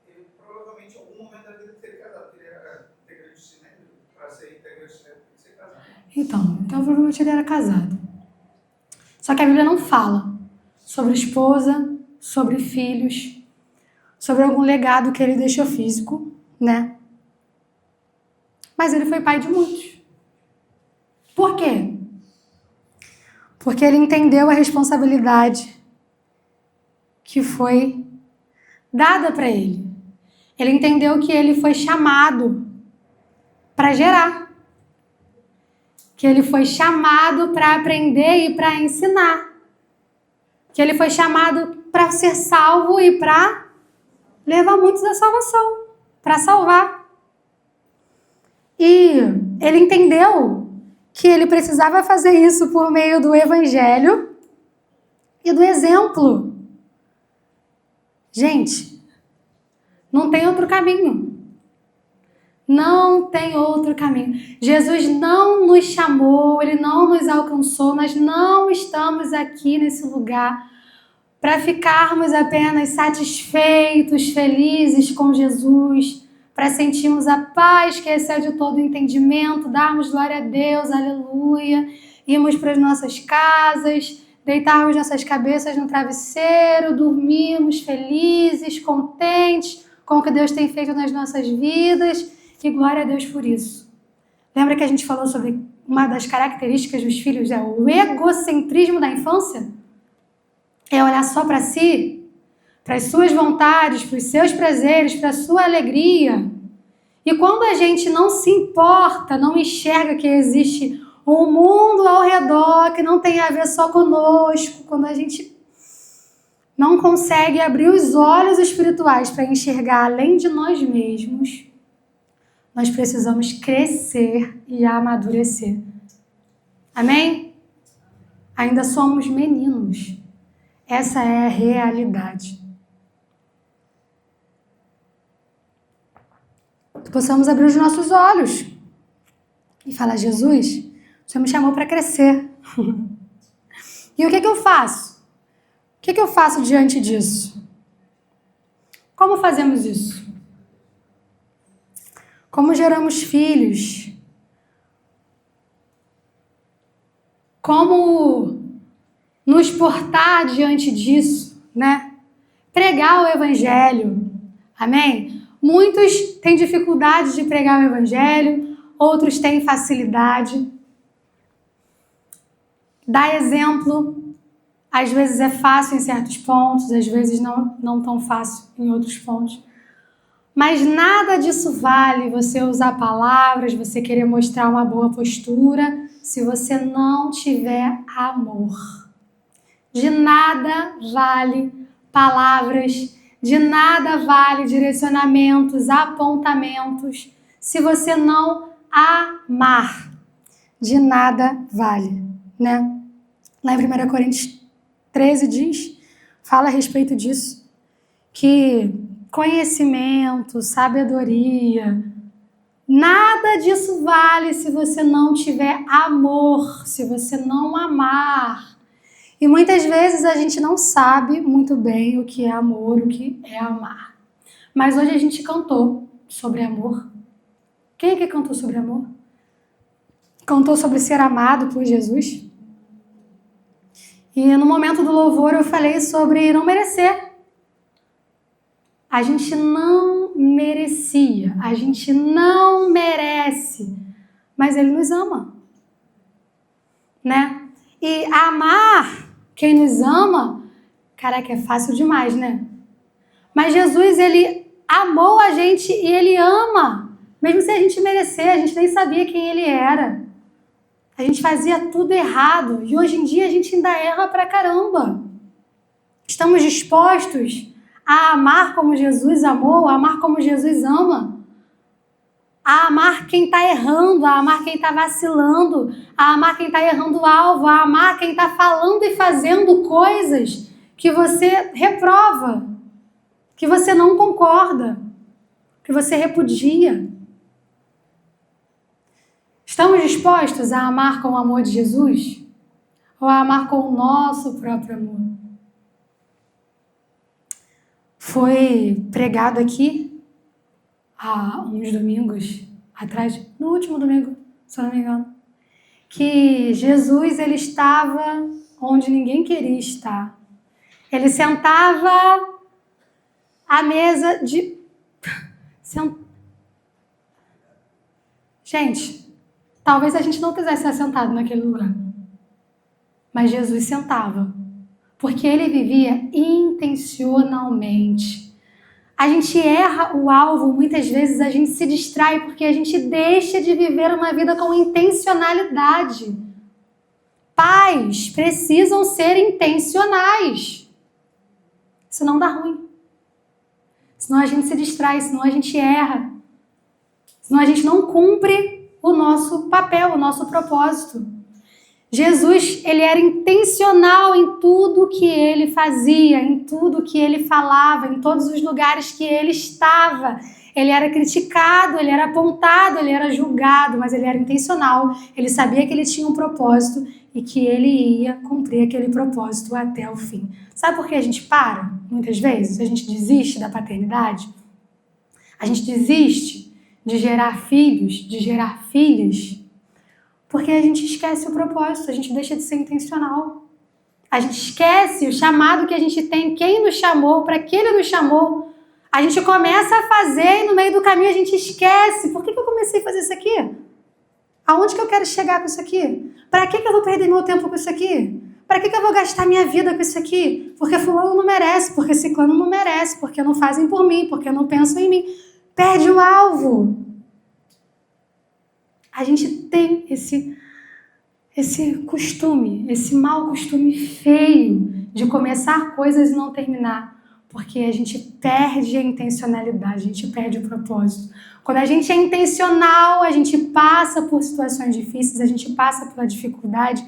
Ele provavelmente em algum momento da vida teria casado, porque ele era integrante do Sinédrio. Para ser integrante do Sinédrio tem que ser casado. Então provavelmente ele era casado. Só que a Bíblia não fala sobre esposa, sobre filhos, sobre algum legado que ele deixou físico, né? Mas ele foi pai de muitos. Por quê? Porque ele entendeu a responsabilidade que foi dada para ele. Ele entendeu que ele foi chamado para gerar. Que ele foi chamado para aprender e para ensinar. Que ele foi chamado para ser salvo e para levar muitos à salvação, para salvar. E ele entendeu que ele precisava fazer isso por meio do evangelho e do exemplo. Gente, não tem outro caminho. Não tem outro caminho. Jesus não nos chamou, ele não nos alcançou, nós não estamos aqui nesse lugar para ficarmos apenas satisfeitos, felizes com Jesus, para sentirmos a paz que excede todo entendimento, darmos glória a Deus, aleluia, irmos para as nossas casas, deitarmos nossas cabeças no travesseiro, dormirmos felizes, contentes com o que Deus tem feito nas nossas vidas, e glória a Deus por isso. Lembra que a gente falou sobre uma das características dos filhos, é o egocentrismo da infância? É olhar só para si, para as suas vontades, para os seus prazeres, para a sua alegria. E quando a gente não se importa, não enxerga que existe um mundo ao redor que não tem a ver só conosco, quando a gente não consegue abrir os olhos espirituais para enxergar além de nós mesmos, nós precisamos crescer e amadurecer. Amém? Ainda somos meninos. Essa é a realidade. Que possamos abrir os nossos olhos e falar: Jesus, o Senhor me chamou para crescer. E o que eu faço? O que eu faço diante disso? Como fazemos isso? Como geramos filhos? Como nos portar diante disso, né? Pregar o evangelho. Amém? Muitos têm dificuldade de pregar o evangelho, outros têm facilidade. Dar exemplo, às vezes é fácil em certos pontos, às vezes não tão fácil em outros pontos. Mas nada disso vale você usar palavras, você querer mostrar uma boa postura, se você não tiver amor. De nada vale palavras, de nada vale direcionamentos, apontamentos, se você não amar. De nada vale, né? Lá em 1 Coríntios 13 fala a respeito disso, que conhecimento, sabedoria, nada disso vale se você não tiver amor, se você não amar. E muitas vezes a gente não sabe muito bem o que é amor, o que é amar. Mas hoje a gente cantou sobre amor. Quem é que cantou sobre amor? Cantou sobre ser amado por Jesus. E no momento do louvor eu falei sobre não merecer. A gente não merecia, a gente não merece, mas Ele nos ama, né? E amar quem nos ama, caraca, é fácil demais, né? Mas Jesus, ele amou a gente e ele ama. Mesmo sem a gente merecer, a gente nem sabia quem ele era. A gente fazia tudo errado. E hoje em dia a gente ainda erra pra caramba. Estamos dispostos a amar como Jesus amou, a amar como Jesus ama. A amar quem está errando, a amar quem está vacilando, a amar quem está errando o alvo, a amar quem está falando e fazendo coisas que você reprova, que você não concorda, que você repudia. Estamos dispostos a amar com o amor de Jesus? Ou a amar com o nosso próprio amor? Foi pregado aqui há uns domingos atrás, no último domingo, se eu não me engano, que Jesus, ele estava onde ninguém queria estar. Ele sentava à mesa de... Gente, talvez a gente não quisesse ser sentado naquele lugar, mas Jesus sentava, porque ele vivia intencionalmente. A gente erra o alvo, muitas vezes a gente se distrai porque a gente deixa de viver uma vida com intencionalidade. Pais precisam ser intencionais. Senão dá ruim. Senão a gente se distrai, senão a gente erra. Senão a gente não cumpre o nosso papel, o nosso propósito. Jesus, ele era intencional em tudo que ele fazia, em tudo que ele falava, em todos os lugares que ele estava. Ele era criticado, ele era apontado, ele era julgado, mas ele era intencional. Ele sabia que ele tinha um propósito e que ele ia cumprir aquele propósito até o fim. Sabe por que a gente para, muitas vezes? A gente desiste da paternidade? A gente desiste de gerar filhos, de gerar filhas, porque a gente esquece o propósito, a gente deixa de ser intencional. A gente esquece o chamado que a gente tem, quem nos chamou, para que ele nos chamou. A gente começa a fazer e no meio do caminho a gente esquece. Por que eu comecei a fazer isso aqui? Aonde que eu quero chegar com isso aqui? Para que eu vou perder meu tempo com isso aqui? Para que eu vou gastar minha vida com isso aqui? Porque fulano não merece, porque ciclano não merece, porque não fazem por mim, porque não pensam em mim. Perde o alvo. A gente tem esse costume, esse mau costume feio de começar coisas e não terminar, porque a gente perde a intencionalidade, a gente perde o propósito. Quando a gente é intencional, a gente passa por situações difíceis, a gente passa pela dificuldade,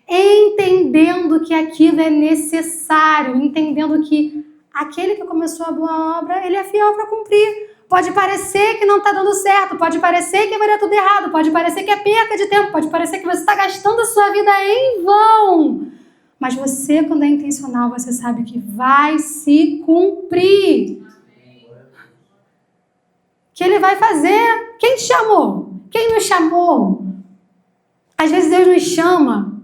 entendendo que aquilo é necessário, entendendo que aquele que começou a boa obra, ele é fiel para cumprir. Pode parecer que não está dando certo, pode parecer que vai dar tudo errado, pode parecer que é perca de tempo, pode parecer que você está gastando a sua vida em vão. Mas você, quando é intencional, você sabe que vai se cumprir. Que ele vai fazer. Quem te chamou? Quem nos chamou? Às vezes Deus nos chama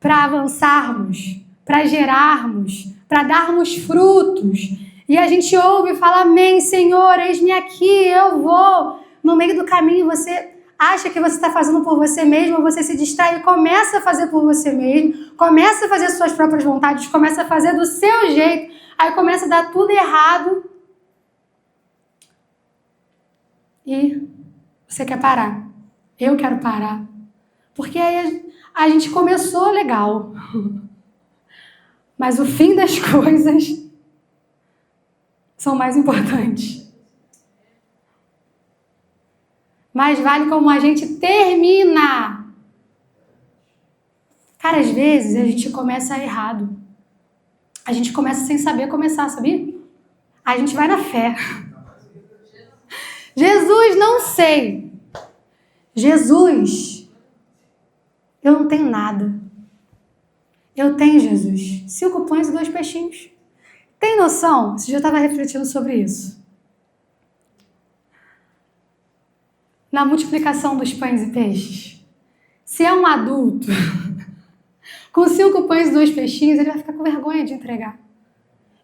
para avançarmos, para gerarmos, para darmos frutos. E a gente ouve e fala, amém, Senhor, eis-me aqui, eu vou. No meio do caminho você acha que você está fazendo por você mesmo, você se distrai e começa a fazer por você mesmo, começa a fazer suas próprias vontades, começa a fazer do seu jeito, aí começa a dar tudo errado. E você quer parar. Eu quero parar. Porque aí a gente começou legal. Mas o fim das coisas são mais importantes. Mais vale como a gente termina. Cara, às vezes a gente começa errado. A gente começa sem saber começar, sabia? A gente vai na fé. Jesus, não sei. Jesus, eu não tenho nada. Eu tenho, Jesus, 5 pães e 2 peixinhos. Tem noção? Você já estava refletindo sobre isso. Na multiplicação dos pães e peixes. Se é um adulto, com 5 pães e 2 peixinhos, ele vai ficar com vergonha de entregar.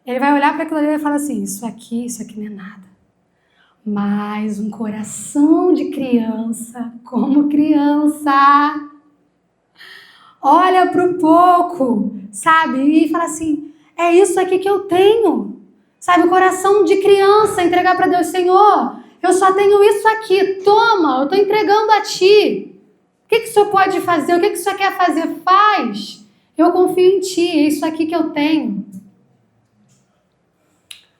Ele vai olhar para aquilo ali e vai falar assim, isso aqui não é nada. Mas um coração de criança, como criança, olha para o pouco, sabe? E fala assim, é isso aqui que eu tenho. Sabe, o coração de criança, entregar para Deus, Senhor, eu só tenho isso aqui, toma, eu estou entregando a Ti. O que o Senhor pode fazer? O que o Senhor quer fazer? Faz. Eu confio em Ti, é isso aqui que eu tenho.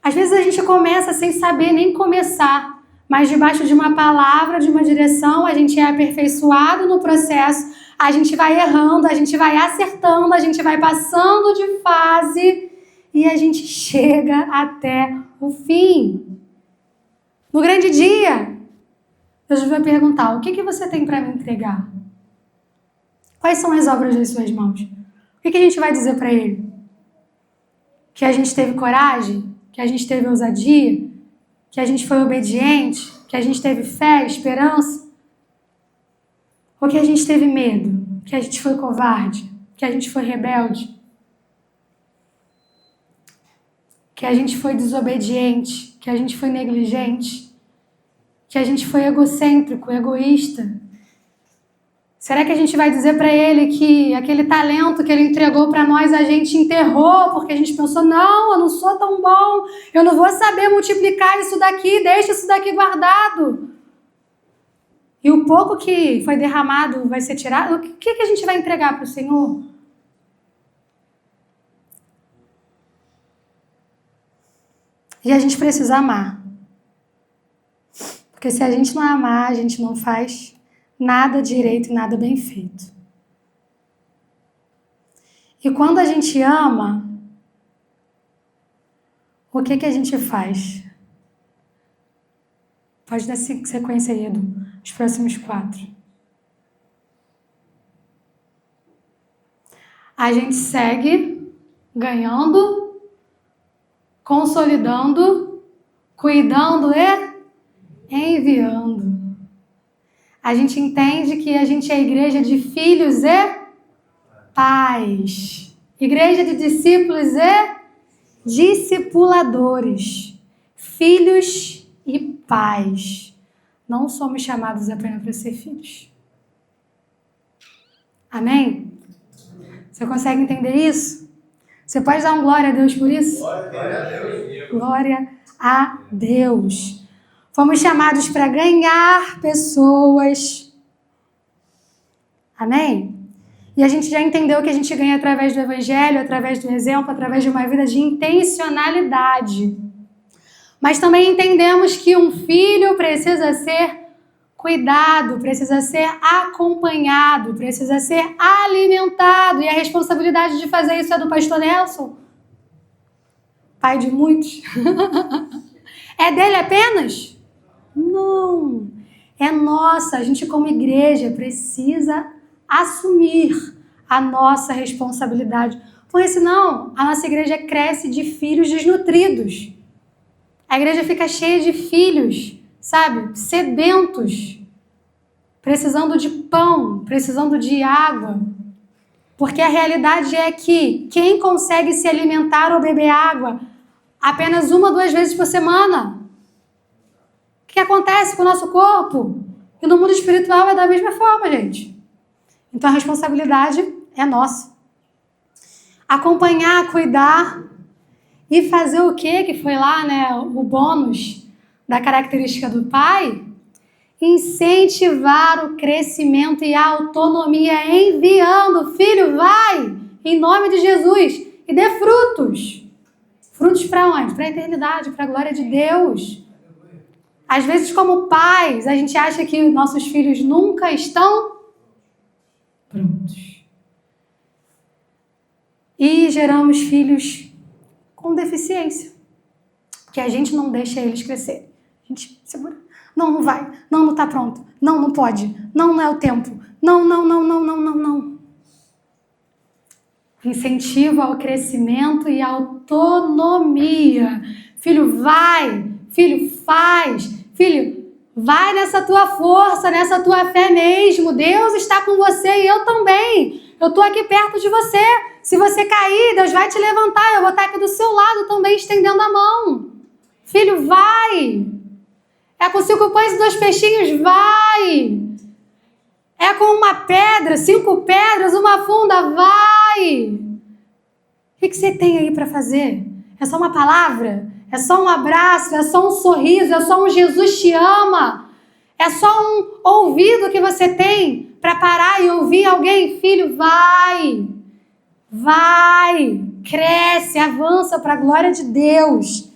Às vezes a gente começa sem saber nem começar, mas debaixo de uma palavra, de uma direção, a gente é aperfeiçoado no processo, a gente vai errando, a gente vai acertando, a gente vai passando de fase e a gente chega até o fim. No grande dia, Deus vai perguntar, o que você tem para me entregar? Quais são as obras das suas mãos? O que a gente vai dizer para Ele? Que a gente teve coragem? Que a gente teve ousadia? Que a gente foi obediente? Que a gente teve fé, esperança? Ou que a gente teve medo? Que a gente foi covarde? Que a gente foi rebelde? Que a gente foi desobediente? Que a gente foi negligente? Que a gente foi egocêntrico, egoísta? Será que a gente vai dizer para Ele que aquele talento que Ele entregou para nós a gente enterrou porque a gente pensou, não, eu não sou tão bom, eu não vou saber multiplicar isso daqui, deixa isso daqui guardado. E o pouco que foi derramado vai ser tirado? O que a gente vai entregar para o Senhor? E a gente precisa amar. Porque se a gente não amar, a gente não faz nada direito e nada bem feito. E quando a gente ama, o que a gente faz? Pode dar sequência aí, Edu, os próximos 4. A gente segue ganhando, consolidando, cuidando e enviando. A gente entende que a gente é igreja de filhos e pais. Igreja de discípulos e discipuladores. Filhos e pais. Não somos chamados apenas para ser filhos. Amém? Você consegue entender isso? Você pode dar um glória a Deus por isso? Glória a Deus. Glória a Deus. Fomos chamados para ganhar pessoas. Amém? E a gente já entendeu que a gente ganha através do Evangelho, através do exemplo, através de uma vida de intencionalidade. Mas também entendemos que um filho precisa ser cuidado, precisa ser acompanhado, precisa ser alimentado. E a responsabilidade de fazer isso é do pastor Nelson, pai de muitos. É dele apenas? Não, é nossa. A gente como igreja precisa assumir a nossa responsabilidade, porque senão a nossa igreja cresce de filhos desnutridos. A igreja fica cheia de filhos, sabe, sedentos, precisando de pão, precisando de água, porque a realidade é que quem consegue se alimentar ou beber água apenas 1 ou 2 vezes por semana, o que acontece com o nosso corpo? E no mundo espiritual é da mesma forma, gente. Então a responsabilidade é nossa. Acompanhar, cuidar e fazer o quê? Que foi lá, né, o bônus da característica do pai. Incentivar o crescimento e a autonomia, enviando. Filho, vai, em nome de Jesus, e dê frutos. Frutos para onde? Para a eternidade, para a glória de Deus. Às vezes, como pais, a gente acha que nossos filhos nunca estão prontos. E geramos filhos com deficiência, porque a gente não deixa eles crescer. A gente segura. Não, não vai. Não, não está pronto. Não, não pode. Não, não é o tempo. Não, não, não, não, não, não, não. Incentivo ao crescimento e autonomia. Filho, vai. Filho, faz. Filho, vai nessa tua força, nessa tua fé mesmo. Deus está com você e eu também. Eu estou aqui perto de você. Se você cair, Deus vai te levantar. Eu vou estar aqui do seu lado também, estendendo a mão. Filho, vai. É com 5 pães e 2 peixinhos? Vai. É com uma pedra, 5 pedras, uma funda, vai! O que você tem aí para fazer? É só uma palavra? É só um abraço? É só um sorriso? É só um Jesus te ama? É só um ouvido que você tem para parar e ouvir alguém? Filho, vai! Vai! Cresce, avança para a glória de Deus.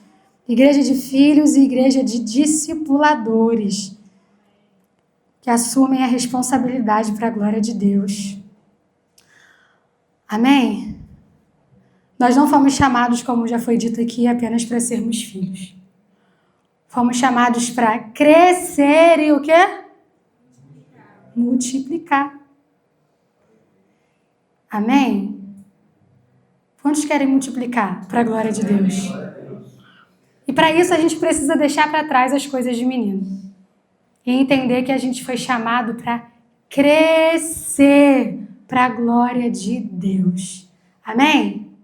Igreja de filhos e igreja de discipuladores que assumem a responsabilidade para a glória de Deus. Amém? Nós não fomos chamados, como já foi dito aqui, apenas para sermos filhos. Fomos chamados para crescer e o quê? Multiplicar. Amém? Quantos querem multiplicar para a glória de Deus? E para isso a gente precisa deixar para trás as coisas de menino. E entender que a gente foi chamado para crescer para a glória de Deus. Amém?